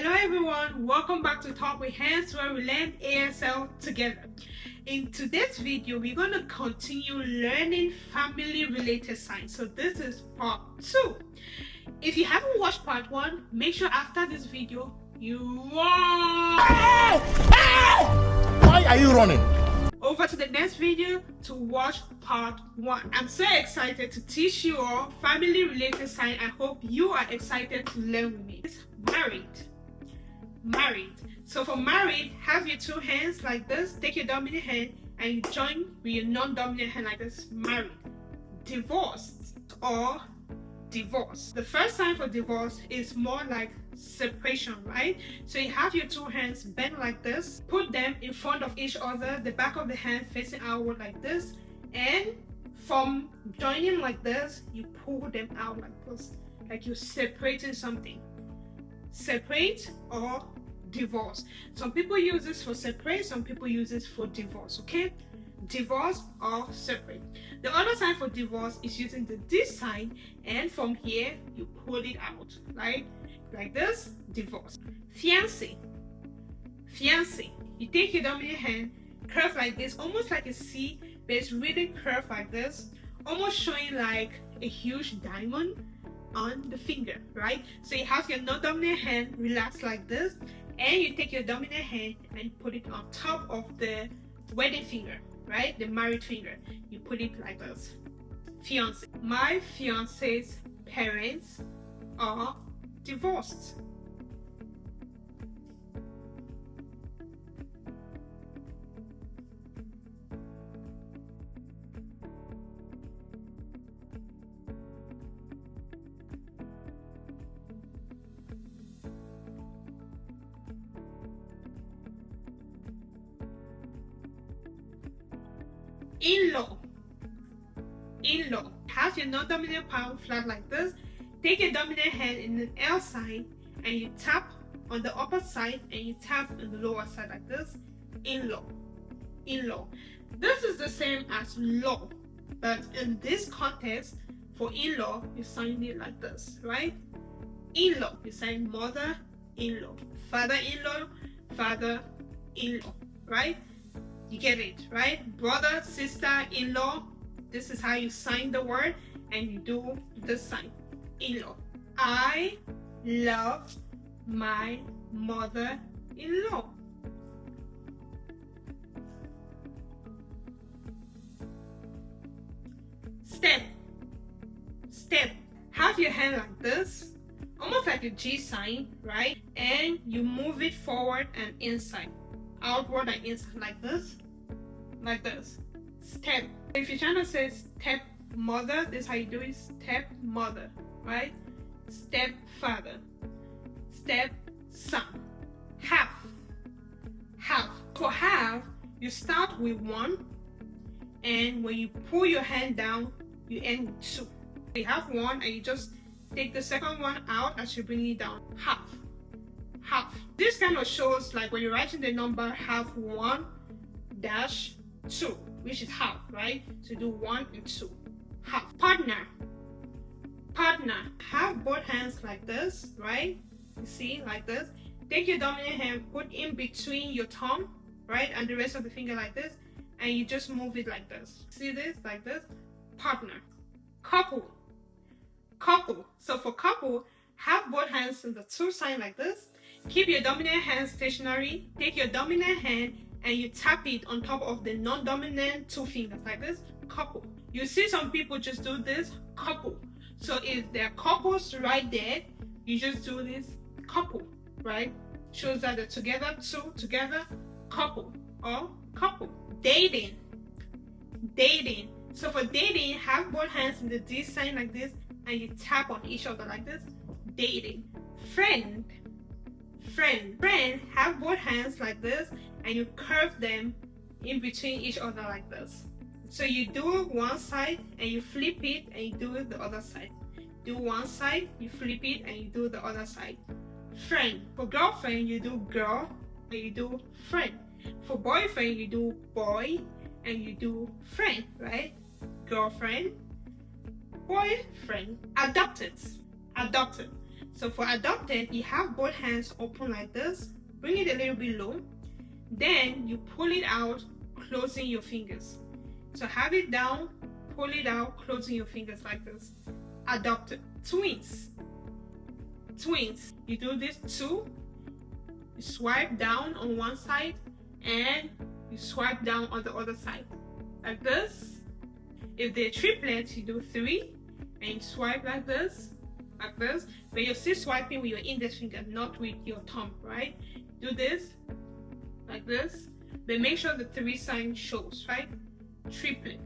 Hello everyone, welcome back to Talk with Hands, where we learn ASL together. In today's video, we're going to continue learning family related signs. So this is part 2. If you haven't watched part 1, make sure after this video you run. Why are you running? Over to the next video to watch part 1. I'm so excited to teach you all family related signs. I hope you are excited to learn with me. It's married. So for married, have your two hands like this, take your dominant hand and you join with your non-dominant hand like this. Married. Divorced or divorce. The first sign for divorce is more like separation, right? So you have your two hands bent like this, put them in front of each other, the back of the hand facing outward like this, and from joining like this, you pull them out like this, like you're separating something. Separate or divorce. Some people use this for separate, some people use this for divorce, okay? Divorce or separate. The other sign for divorce is using this sign, and from here you pull it out, right? Like this, divorce. Fiancé. You take your dominant hand, curve like this, almost like a C, but it's really curved like this, almost showing like a huge diamond on the finger, right? So you have your non-dominant hand relaxed like this, and you take your dominant hand and put it on top of the wedding finger, right? The married finger. You put it like this. Fiancé. My fiancé's parents are divorced. In-law. Have your non-dominant palm flat like this. Take your dominant hand in an L sign and you tap on the upper side and you tap on the lower side like this. In-law. This is the same as law, but in this context, for in-law, you sign it like this, right? In-law, you sign mother-in-law, father-in-law, right? You get it, right? Brother, sister-in-law. This is how you sign the word, and you do the sign. In-law. I love my mother-in-law. Step. Have your hand like this, almost like a G sign, right? And you move it forward and inside, outward and inside like this. Step. If you're trying to say step mother, this is how you do it. Step mother, right? Step father, step son. Half. For half, you start with 1, and when you pull your hand down, you end with 2. You have 1 and you just take the second one out as you bring it down. Half. This kind of shows like when you're writing the number half 1 dash 2, which is half, right? So do 1 and 2. Half. Partner. Have both hands like this, right? You see, like this. Take your dominant hand, put in between your thumb, right, and the rest of the finger like this, and you just move it like this. See this? Like this. Partner. Couple. So for couple, have both hands in the 2 sign like this. Keep your dominant hand stationary. Take your dominant hand and you tap it on top of the non-dominant 2 fingers like this. Couple. You see some people just do this. Couple. So if there are couples right there, you just do this. Couple, right? Shows that they're together, 2 together. Couple or couple. Dating. So for dating, have both hands in the D sign like this and you tap on each other like this. Dating. Friend. Have both hands like this and you curve them in between each other like this. So you do one side and you flip it and you do it the other side. Do one side, you flip it and you do the other side. Friend. For girlfriend, you do girl and you do friend. For boyfriend, you do boy and you do friend, right? Girlfriend, boyfriend. Adopted. So for adopted, you have both hands open like this, bring it a little bit low, then you pull it out, closing your fingers. So have it down, pull it out, closing your fingers like this. Adopted. Twins. Twins. You do this two, you swipe down on one side and you swipe down on the other side like this. If they're triplets, you do three and you swipe like this, but you're still swiping with your index finger, not with your thumb, right? Do this like this, but make sure the 3 sign shows, right? Triplet.